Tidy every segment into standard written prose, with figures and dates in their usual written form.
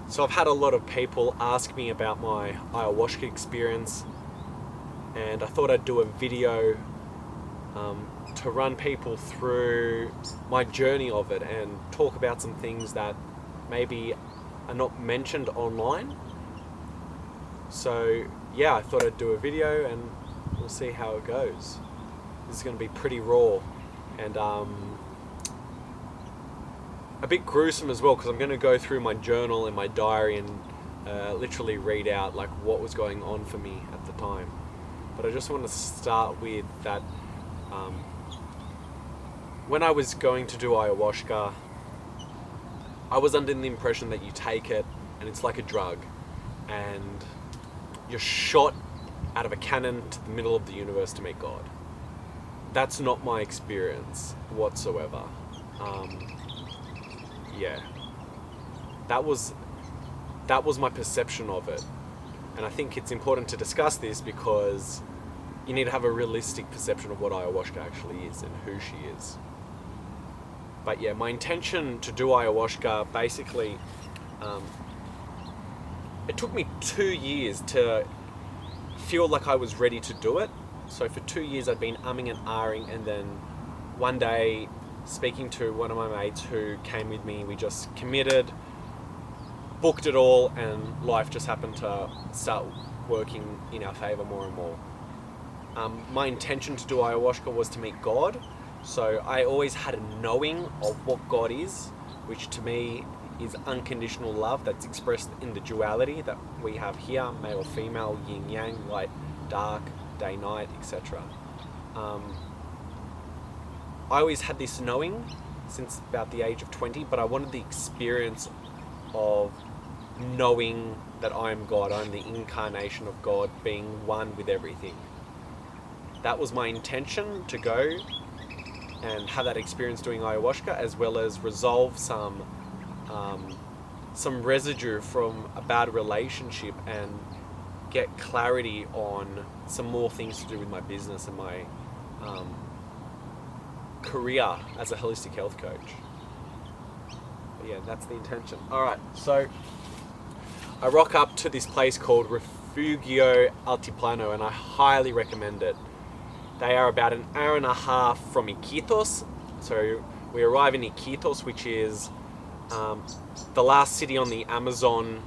So I've had a lot of people ask me about my ayahuasca experience, and I thought I'd do a video to run people through my journey of it and talk about some things that maybe are not mentioned online. So yeah, I thought I'd do a video and we'll see how it goes. This is going to be pretty raw and a bit gruesome as well, because I'm going to go through my journal and my diary and literally read out like what was going on for me at the time. But I just want to start with that when I was going to do ayahuasca, I was under the impression that you take it and it's like a drug and you're shot out of a cannon to the middle of the universe to meet God. That's not my experience whatsoever. Yeah, that was my perception of it, and I think it's important to discuss this because you need to have a realistic perception of what ayahuasca actually is and who she is. But yeah, my intention to do ayahuasca, basically, it took me 2 years to feel like I was ready to do it. So for 2 years I'd been umming and ahhing, and then one day, speaking to one of my mates who came with me, we just committed, booked it all, and life just happened to start working in our favor more and more. My intention to do ayahuasca was to meet God, so I always had a knowing of what God is, which to me is unconditional love that's expressed in the duality that we have here, male, female, yin, yang, light, dark, day, night, etc. I always had this knowing since about the age of 20, but I wanted the experience of knowing that I am God, I'm the incarnation of God, being one with everything. That was my intention, to go and have that experience doing ayahuasca, as well as resolve some residue from a bad relationship and get clarity on some more things to do with my business and my career as a holistic health coach. But yeah, that's the intention. Alright, so I rock up to this place called Refugio Altiplano, and I highly recommend it. They are about an hour and a half from Iquitos. So we arrive in Iquitos, which is the last city on the Amazon,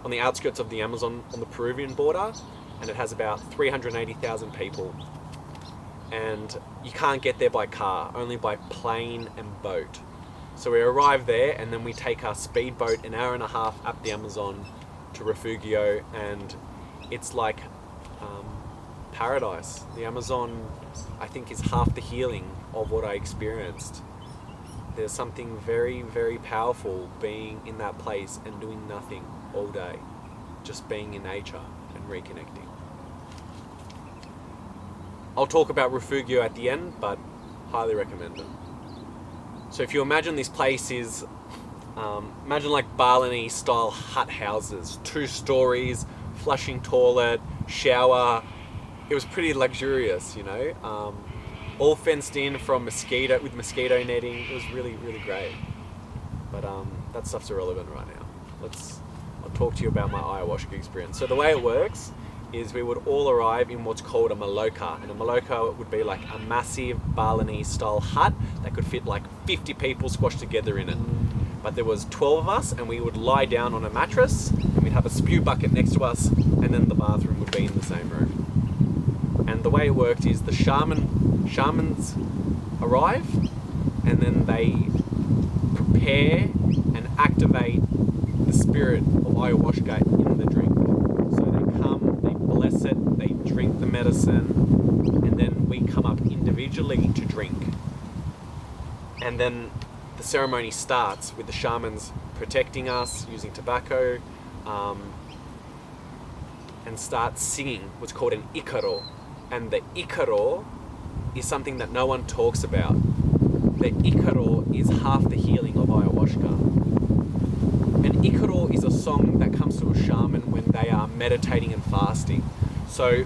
on the outskirts of the Amazon on the Peruvian border, and it has about 380,000 people. And you can't get there by car, only by plane and boat. So we arrive there, and then we take our speedboat an hour and a half up the Amazon to Refugio, and it's like paradise. The Amazon, I think, is half the healing of what I experienced. There's something very, very powerful being in that place and doing nothing all day, just being in nature and reconnecting. I'll talk about Refugio at the end, but highly recommend it. So if you imagine this place is, imagine like Balinese style hut houses, 2 stories, flushing toilet, shower. It was pretty luxurious, you know, all fenced in from with mosquito netting. It was really, really great. But that stuff's irrelevant right now. I'll talk to you about my ayahuasca experience. So the way it works is we would all arrive in what's called a maloka, and a maloka would be like a massive Balinese style hut that could fit like 50 people squashed together in it. But there was 12 of us, and we would lie down on a mattress, and we'd have a spew bucket next to us, and then the bathroom would be in the same room. And the way it worked is the shamans arrive, and then they prepare and activate the spirit of ayahuasca in the drink. So they come, they bless it, they drink the medicine, and then we come up individually to drink. And then the ceremony starts with the shamans protecting us using tobacco, and start singing what's called an icaro. And the icaro is something that no one talks about. The icaro is half the healing of ayahuasca. An icaro is a song that comes to a shaman when they are meditating and fasting. So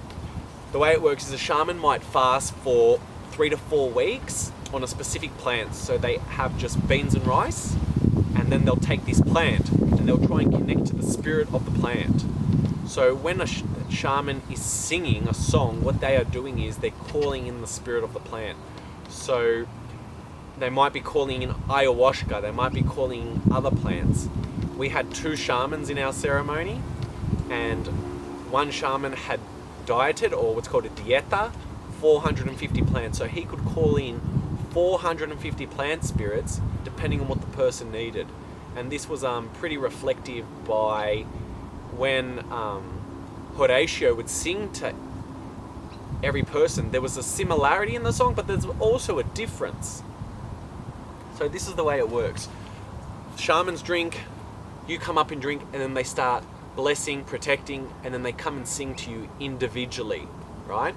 the way it works is a shaman might fast for 3 to 4 weeks on a specific plant. So they have just beans and rice, and then they'll take this plant and and they'll try and connect to the spirit of the plant. So when a shaman is singing a song, what they are doing is they're calling in the spirit of the plant. So they might be calling in ayahuasca, they might be calling in other plants. We had 2 shamans in our ceremony, and one shaman had dieted, or what's called a dieta, 450 plants. So he could call in 450 plant spirits depending on what the person needed. And this was pretty reflective by when Horatio would sing to every person. There was a similarity in the song, but there's also a difference. So this is the way it works. Shamans drink, you come up and drink, and then they start blessing, protecting, and then they come and sing to you individually, right?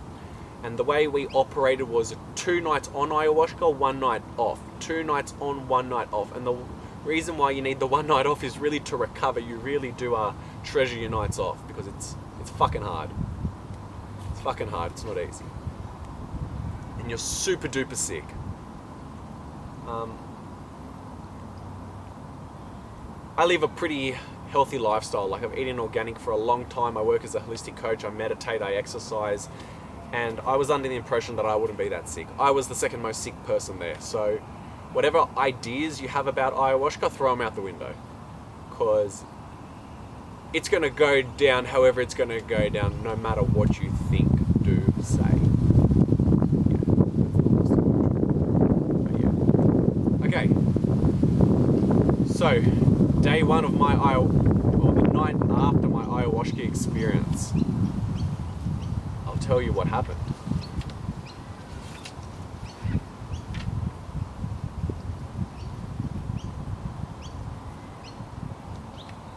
And the way we operated was 2 nights on ayahuasca, 1 night off. 2 nights on, 1 night off. And the reason why you need the 1 night off is really to recover. You really do treasure your nights off, because it's fucking hard. It's fucking hard. It's not easy. And you're super duper sick. I live a pretty healthy lifestyle. Like, I've eaten organic for a long time. I work as a holistic coach. I meditate. I exercise. And I was under the impression that I wouldn't be that sick. I was the second most sick person there. So whatever ideas you have about ayahuasca, throw them out the window. Because it's going to go down however it's going to go down, no matter what you think, do, say. Okay. So, day 1 of my or the night after my ayahuasca experience, I'll tell you what happened.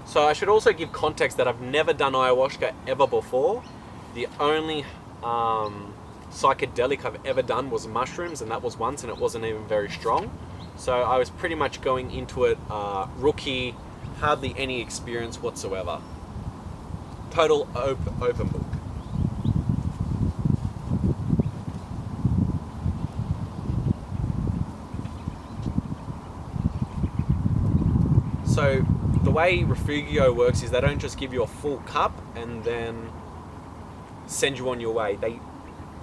So I should also give context that I've never done ayahuasca ever before. The only psychedelic I've ever done was mushrooms, and that was once, and it wasn't even very strong. So I was pretty much going into it rookie, hardly any experience whatsoever. Total open book. So the way Refugio works is they don't just give you a full cup and then send you on your way. They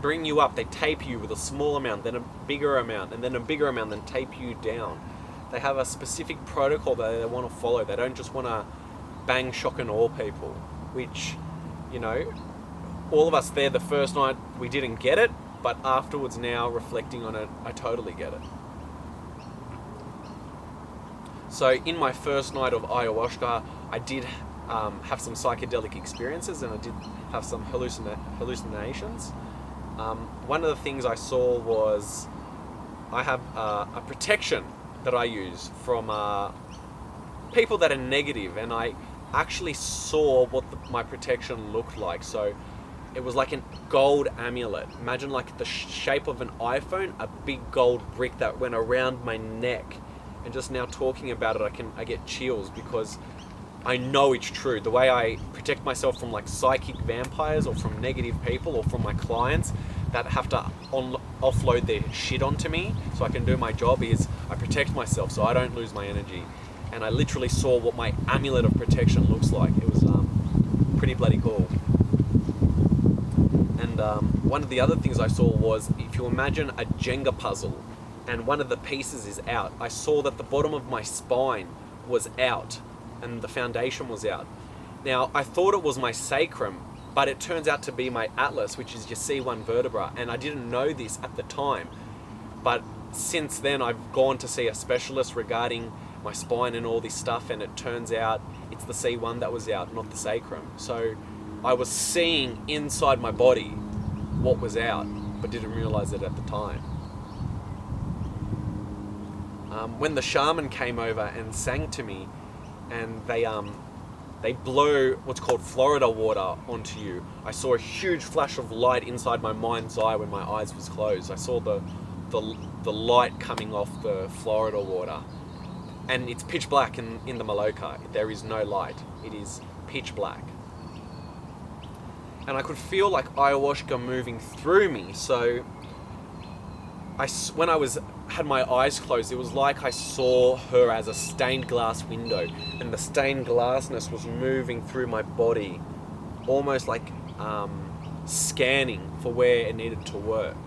bring you up, they tape you with a small amount, then a bigger amount, and then a bigger amount, then tape you down. They have a specific protocol that they want to follow. They don't just want to bang, shock and awe people, which, you know, all of us there the first night, we didn't get it, but afterwards now, reflecting on it, I totally get it. So in my first night of ayahuasca, I did have some psychedelic experiences, and I did have some hallucinations. One of the things I saw was I have a protection that I use from people that are negative, and I actually saw what my protection looked like. So it was like a gold amulet. Imagine like the shape of an iPhone, a big gold brick that went around my neck. And just now talking about it, I get chills, because I know it's true. The way I protect myself from like psychic vampires, or from negative people, or from my clients that have to offload their shit onto me so I can do my job, is I protect myself so I don't lose my energy. And I literally saw what my amulet of protection looks like. It was pretty bloody cool. And one of the other things I saw was, if you imagine a Jenga puzzle, and one of the pieces is out, I saw that the bottom of my spine was out and the foundation was out. Now, I thought it was my sacrum, but it turns out to be my atlas, which is your C1 vertebra, and I didn't know this at the time. But since then, I've gone to see a specialist regarding my spine and all this stuff, and it turns out it's the C1 that was out, not the sacrum. So I was seeing inside my body what was out, but didn't realize it at the time. When the shaman came over and sang to me, and they blow what's called Florida water onto you, I saw a huge flash of light inside my mind's eye when my eyes was closed. I saw the light coming off the Florida water, and it's pitch black in the Maloka. There is no light. It is pitch black. And I could feel like ayahuasca moving through me. So when I was had my eyes closed, it was like I saw her as a stained glass window, and the stained glassness was moving through my body, almost like scanning for where it needed to work,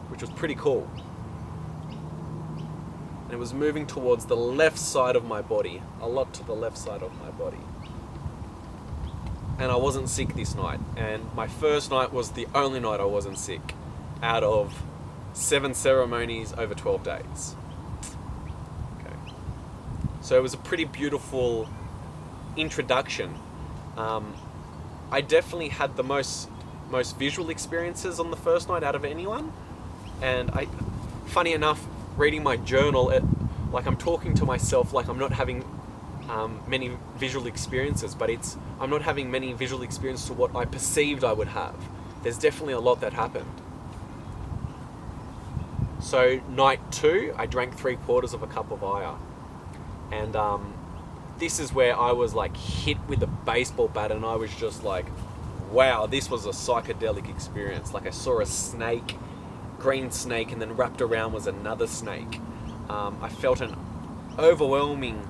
which was pretty cool. And it was moving towards the left side of my body, a lot to the left side of my body. And I wasn't sick this night, and my first night was the only night I wasn't sick out of 7 ceremonies over 12 days. Okay. So it was a pretty beautiful introduction. I definitely had the most visual experiences on the first night out of anyone, and funny enough, reading my journal, like I'm talking to myself like I'm not having many visual experiences, but I'm not having many visual experiences to what I perceived I would have. There's definitely a lot that happened. So night 2, I drank 3/4 of a cup of Aya, and this is where I was like hit with a baseball bat, and I was just like, wow, this was a psychedelic experience. Like I saw a snake, green snake, and then wrapped around was another snake. I felt an overwhelming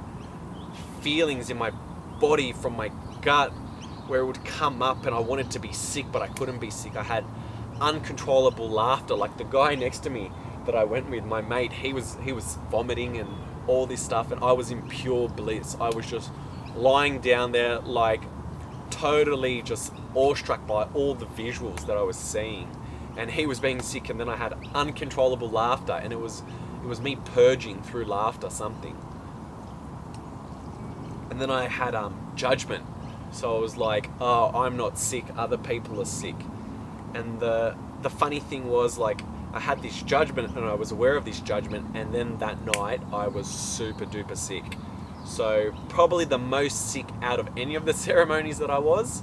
feelings in my body from my gut where it would come up, and I wanted to be sick, but I couldn't be sick. I had uncontrollable laughter. Like the guy next to me that I went with, my mate, he was vomiting and all this stuff, and I was in pure bliss. I was just lying down there, like totally just awestruck by all the visuals that I was seeing. And he was being sick, and then I had uncontrollable laughter, and it was me purging through laughter something. And then I had judgment. So I was like, oh, I'm not sick, other people are sick. And the funny thing was, like, I had this judgment, and I was aware of this judgment, and then that night I was super duper sick. So probably the most sick out of any of the ceremonies that I was.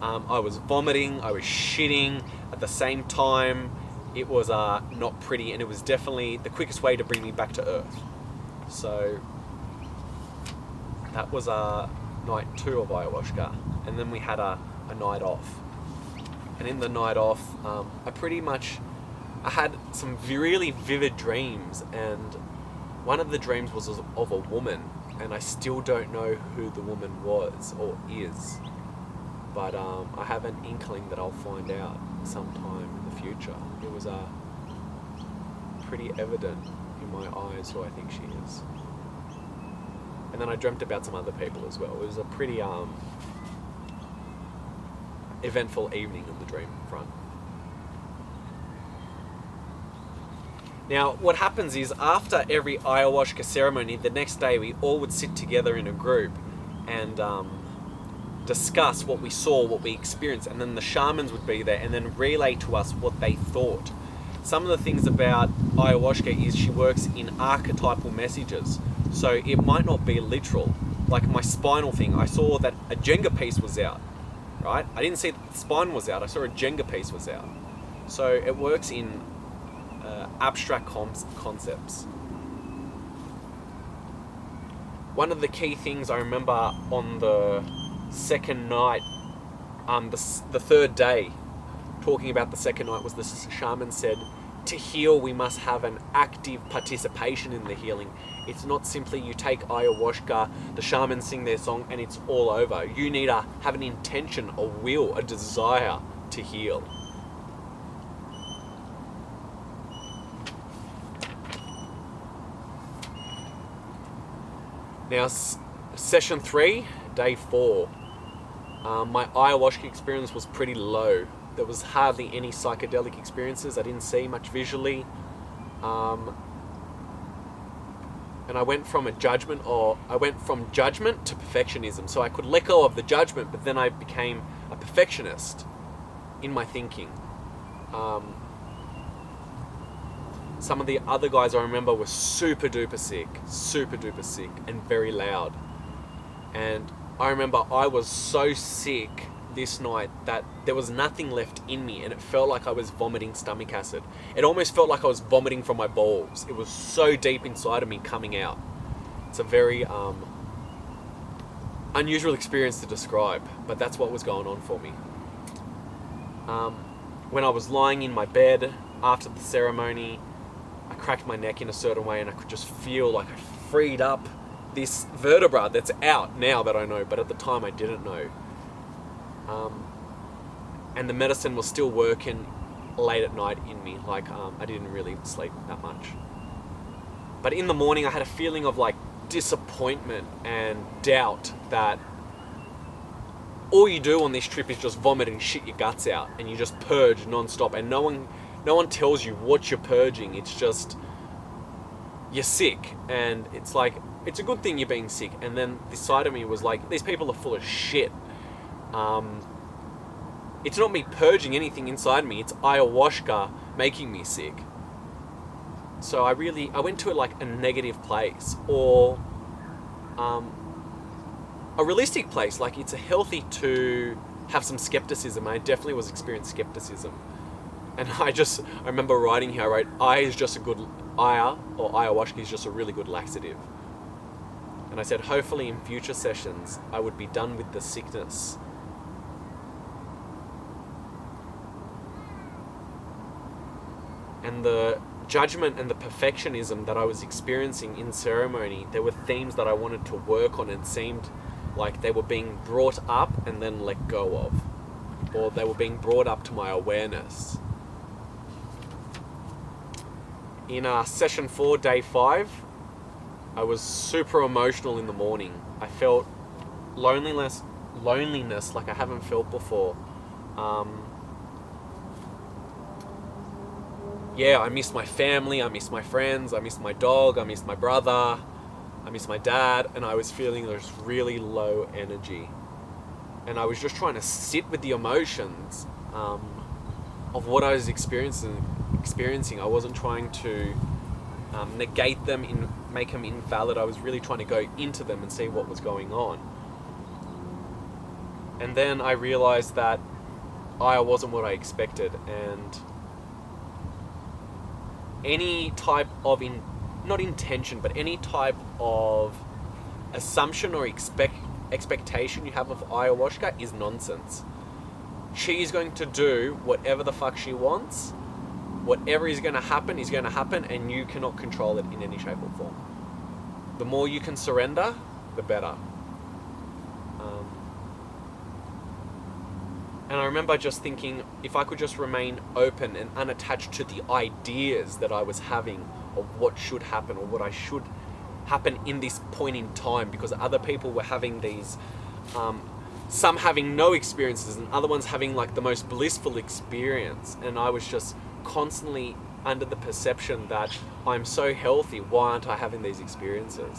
I was vomiting, I was shitting at the same time. It was not pretty, and it was definitely the quickest way to bring me back to earth. So that was night 2 of ayahuasca, and then we had a night off. And in the night off, I had some really vivid dreams, and one of the dreams was of a woman, and I still don't know who the woman was or is, but I have an inkling that I'll find out sometime in the future. It was pretty evident in my eyes who I think she is. And then I dreamt about some other people as well. It was a pretty eventful evening on the dream front. Now, what happens is, after every ayahuasca ceremony, the next day we all would sit together in a group and discuss what we saw, what we experienced, and then the shamans would be there and then relay to us what they thought. Some of the things about ayahuasca is she works in archetypal messages, so it might not be literal. Like my spinal thing, I saw that a Jenga piece was out, right? I didn't see that the spine was out, I saw a Jenga piece was out. So it works in abstract concepts. One of the key things I remember on the second night, the third day, talking about the second night, was the shaman said, to heal we must have an active participation in the healing. It's not simply you take ayahuasca, the shamans sing their song, and it's all over. You need to have an intention, a will, a desire to heal. Now, session 3, day 4, my ayahuasca experience was pretty low. There was hardly any psychedelic experiences. I didn't see much visually. And I went from judgment to perfectionism. So I could let go of the judgment, but then I became a perfectionist in my thinking. Some of the other guys I remember were super duper sick, and very loud. And I remember I was so sick this night that there was nothing left in me, and it felt like I was vomiting stomach acid. It almost felt like I was vomiting from my balls. It was so deep inside of me coming out. It's a very unusual experience to describe, but that's what was going on for me. When I was lying in my bed after the ceremony, I cracked my neck in a certain way, and I could just feel like I freed up this vertebra that's out now that I know, but at the time I didn't know. And the medicine was still working late at night in me. Like, I didn't really sleep that much. But in the morning I had a feeling of like disappointment and doubt that all you do on this trip is just vomit and shit your guts out, and you just purge non-stop, and no one tells you what you're purging. It's just, you're sick, and it's like, it's a good thing you're being sick. And then this side of me was like, these people are full of shit. It's not me purging anything inside me, it's ayahuasca making me sick. So I went to like a negative place, or a realistic place. Like, it's healthy to have some skepticism. I definitely was experiencing skepticism. And I remember writing here, I wrote, ayahuasca is just a really good laxative. And I said, hopefully in future sessions, I would be done with the sickness. And the judgment and the perfectionism that I was experiencing in ceremony, there were themes that I wanted to work on, and seemed like they were being brought up and then let go of. Or they were being brought up to my awareness. In session 4, day 5, I was super emotional in the morning. I felt loneliness like I haven't felt before. I missed my family, I missed my friends, I missed my dog, I missed my brother, I missed my dad, and I was feeling this really low energy. And I was just trying to sit with the emotions of what I was experiencing. I wasn't trying to negate them, make them invalid. I was really trying to go into them and see what was going on. And then I realized that I wasn't what I expected, and any type of not intention, but any type of assumption or expectation you have of ayahuasca is nonsense. She is going to do whatever the fuck she wants. Whatever is going to happen, and you cannot control it in any shape or form. The more you can surrender, the better. And I remember just thinking, if I could just remain open and unattached to the ideas that I was having of what should happen, or what I should happen in this point in time, because other people were having these, some having no experiences and other ones having like the most blissful experience. And I was just constantly under the perception that I'm so healthy, why aren't I having these experiences?